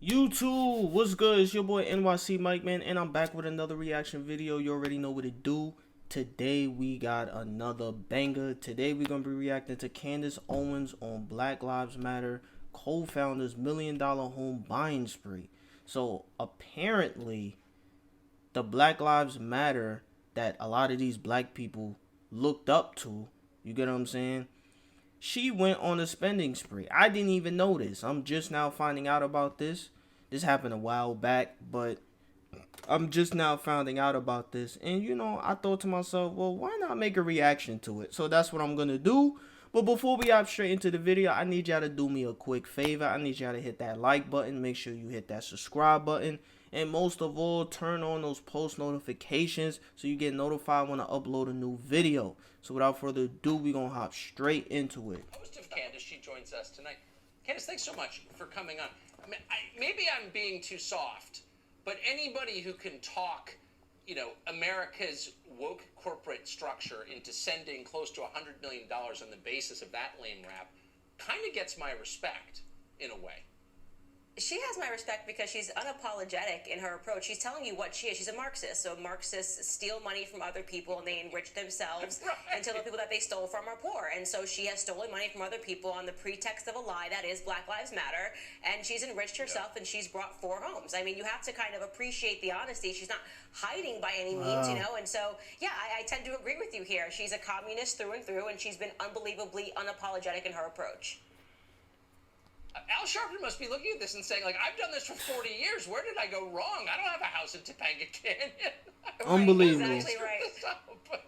YouTube, what's good? It's your boy NYC Mike, man, and I'm back with another reaction video. You already know what it do. Today we got another banger. Today we're gonna be reacting to Candace Owens on Black Lives Matter co-founders $1 million home buying spree. So apparently, the Black Lives Matter that a lot of these black people looked up to, you get what I'm saying? She went on a spending spree. I didn't even know this. I'm just now finding out about this. This happened a while back, but I'm just now finding out about this. And, I thought to myself, well, why not make a reaction to it? So that's what I'm going to do. But before we hop straight into the video, I need y'all to do me a quick favor. I need y'all to hit that like button. Make sure you hit that subscribe button. And most of all, turn on those post notifications so you get notified when I upload a new video. So without further ado, we're going to hop straight into it. Host of Candace, she joins us tonight. Candace, thanks so much for coming on. I mean, maybe I'm being too soft, but anybody who can talk, America's woke corporate structure into sending close to $100 million on the basis of that lame rap kind of gets my respect in a way. She has my respect because she's unapologetic in her approach. She's telling you what she is. She's a Marxist. So Marxists steal money from other people and they enrich themselves until the people that they stole from are poor. And so she has stolen money from other people on the pretext of a lie that is Black Lives Matter. And she's enriched herself and she's brought 4 homes. I mean, you have to kind of appreciate the honesty. She's not hiding by any means, And so, yeah, I tend to agree with you here. She's a communist through and through, and she's been unbelievably unapologetic in her approach. Al Sharpton must be looking at this and saying, I've done this for 40 years. Where did I go wrong? I don't have a house in Topanga Canyon. Unbelievable. Right, exactly right.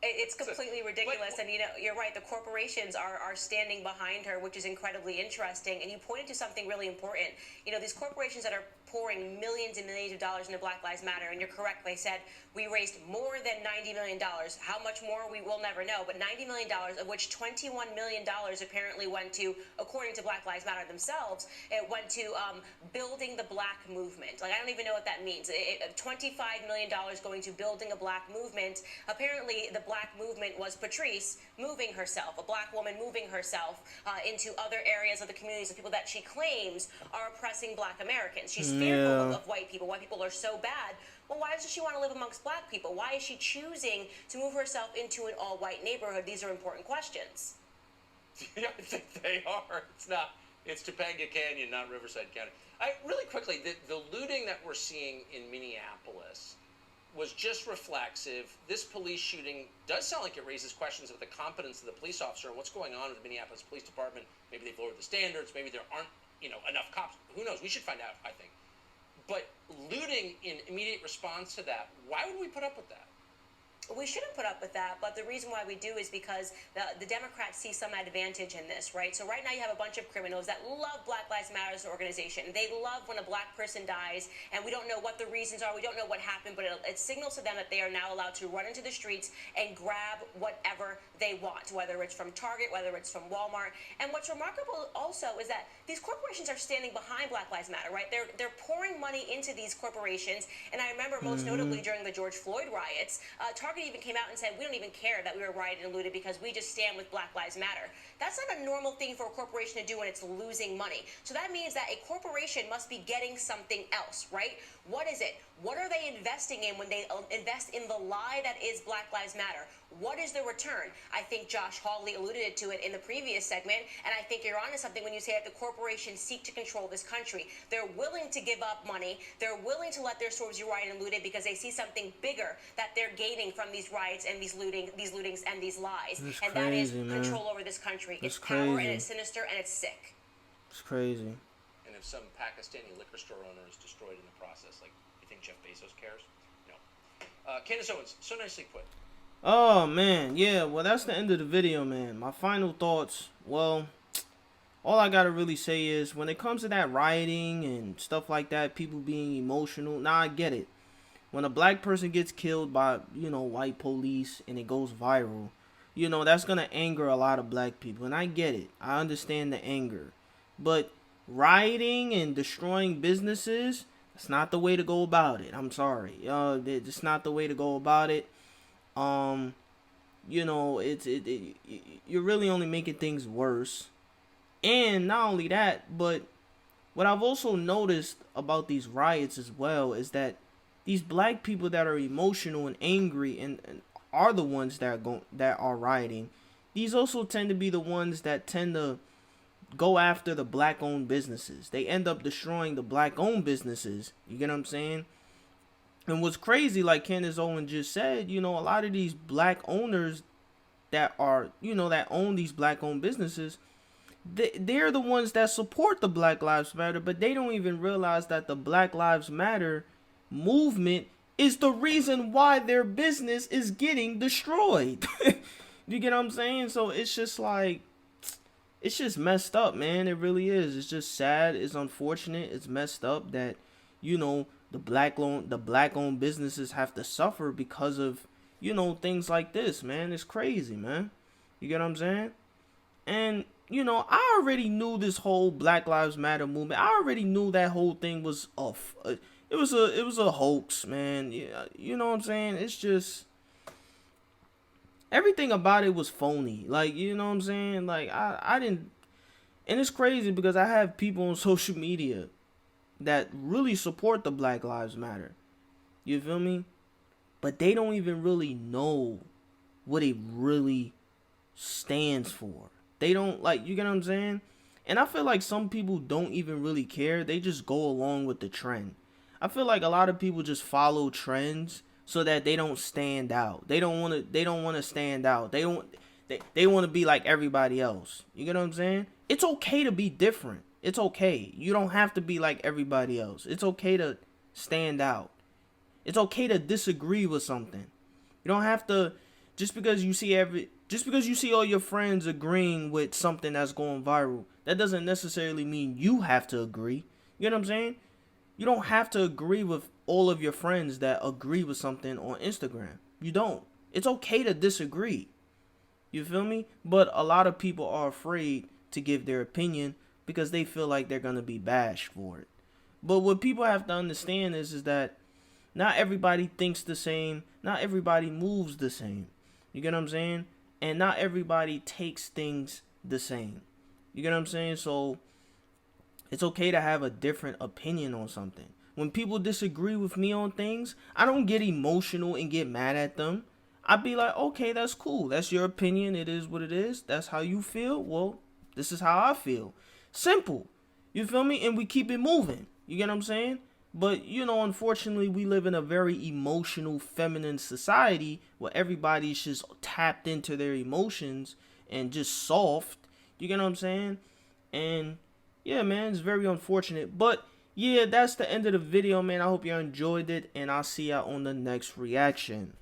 It's completely ridiculous, and you're right. The corporations are standing behind her, which is incredibly interesting. And you pointed to something really important. These corporations that are pouring millions and millions of dollars into Black Lives Matter, and you're correct. They said we raised more than $90 million. How much more, we will never know. But $90 million, of which $21 million apparently went to, according to Black Lives Matter themselves, it went to building the black movement. I don't even know what that means. $25 million going to building a black movement. Apparently, the black movement was Patrice moving herself, a black woman moving herself into other areas of the communities of people that she claims are oppressing black Americans. She's fearful of white people. White people are so bad. Well, why doesn't she want to live amongst black people? Why is she choosing to move herself into an all-white neighborhood? These are important questions. Yeah, I think they are. It's Topanga Canyon, not Riverside County. Really quickly, the looting that we're seeing in Minneapolis was just reflexive. This police shooting does sound like it raises questions of the competence of the police officer and what's going on with the Minneapolis Police Department. Maybe they've lowered the standards. Maybe there aren't, enough cops. Who knows? We should find out, I think. But looting in immediate response to that, why would we put up with that? We shouldn't put up with that, but the reason why we do is because the Democrats see some advantage in this, right? So right now you have a bunch of criminals that love Black Lives Matter as an organization. They love when a black person dies, and we don't know what the reasons are. We don't know what happened, but it signals to them that they are now allowed to run into the streets and grab whatever they want, whether it's from Target, whether it's from Walmart. And what's remarkable also is that these corporations are standing behind Black Lives Matter, right? They're pouring money into these corporations, and I remember most notably during the George Floyd riots, Target even came out and said, we don't even care that we were rioted and looted because we just stand with Black Lives Matter. That's not a normal thing for a corporation to do when it's losing money. So that means that a corporation must be getting something else, right? What is it? What are they investing in when they invest in the lie that is Black Lives Matter? What is the return? I think Josh Hawley alluded to it in the previous segment, and I think you're onto something when you say that the corporations seek to control this country. They're willing to give up money. They're willing to let their stores be rioted and looted because they see something bigger that they're gaining from these riots and these lootings and these lies. And that is control over this country. It's crazy. Power, and it's sinister, and it's sick. It's crazy. And if some Pakistani liquor store owner is destroyed in the process, you think Jeff Bezos cares? No. Candace Owens, so nicely put. Oh, man. Yeah, well, that's the end of the video, man. My final thoughts, well, all I gotta really say is when it comes to that rioting and stuff like that, people being emotional, I get it. When a black person gets killed by, white police and it goes viral, that's gonna anger a lot of black people. And I get it. I understand the anger. But rioting and destroying businesses, that's not the way to go about it. I'm sorry. It's not the way to go about it. You're really only making things worse. And not only that, but what I've also noticed about these riots as well is that these black people that are emotional and angry and are the ones that are rioting. These also tend to be the ones that tend to go after the black owned businesses. They end up destroying the black owned businesses. You get what I'm saying? And what's crazy, like Candace Owens just said, a lot of these black owners that are, that own these black owned businesses, they're the ones that support the Black Lives Matter, but they don't even realize that the Black Lives Matter movement is the reason why their business is getting destroyed. You get what I'm saying? So it's just like, it's just messed up, man. It really is. It's just sad. It's unfortunate. It's messed up that, the black owned businesses have to suffer because of, things like this, man. It's crazy, man. You get what I'm saying? And I already knew this whole Black Lives Matter movement. I already knew that whole thing was it was a hoax, man. Yeah, you know what I'm saying? It's just everything about it was phony. Like, you know what I'm saying? Like I didn't, and it's crazy because I have people on social media that really support the Black Lives Matter. You feel me? But they don't even really know what it really stands for. They don't, like, you get what I'm saying? And I feel like some people don't even really care. They just go along with the trend. I feel like a lot of people just follow trends so that they don't stand out. They don't want to stand out. They want to be like everybody else. You get what I'm saying? It's okay to be different. It's okay. You don't have to be like everybody else. It's okay to stand out. It's okay to disagree with something. You don't have to, just because you see all your friends agreeing with something that's going viral, that doesn't necessarily mean you have to agree. You know what I'm saying? You don't have to agree with all of your friends that agree with something on Instagram. You don't. It's okay to disagree. You feel me? But a lot of people are afraid to give their opinion because they feel like they're going to be bashed for it. But what people have to understand is that not everybody thinks the same. Not everybody moves the same. You get what I'm saying? And not everybody takes things the same. You get what I'm saying? So it's okay to have a different opinion on something. When people disagree with me on things, I don't get emotional and get mad at them. I'd be like, okay, that's cool. That's your opinion. It is what it is. That's how you feel. Well, this is how I feel. Simple. You feel me? And we keep it moving. You get what I'm saying? But, unfortunately, we live in a very emotional, feminine society where everybody's just tapped into their emotions and just soft. You get what I'm saying? And, yeah, man, it's very unfortunate. But, yeah, that's the end of the video, man. I hope you enjoyed it, and I'll see y'all on the next reaction.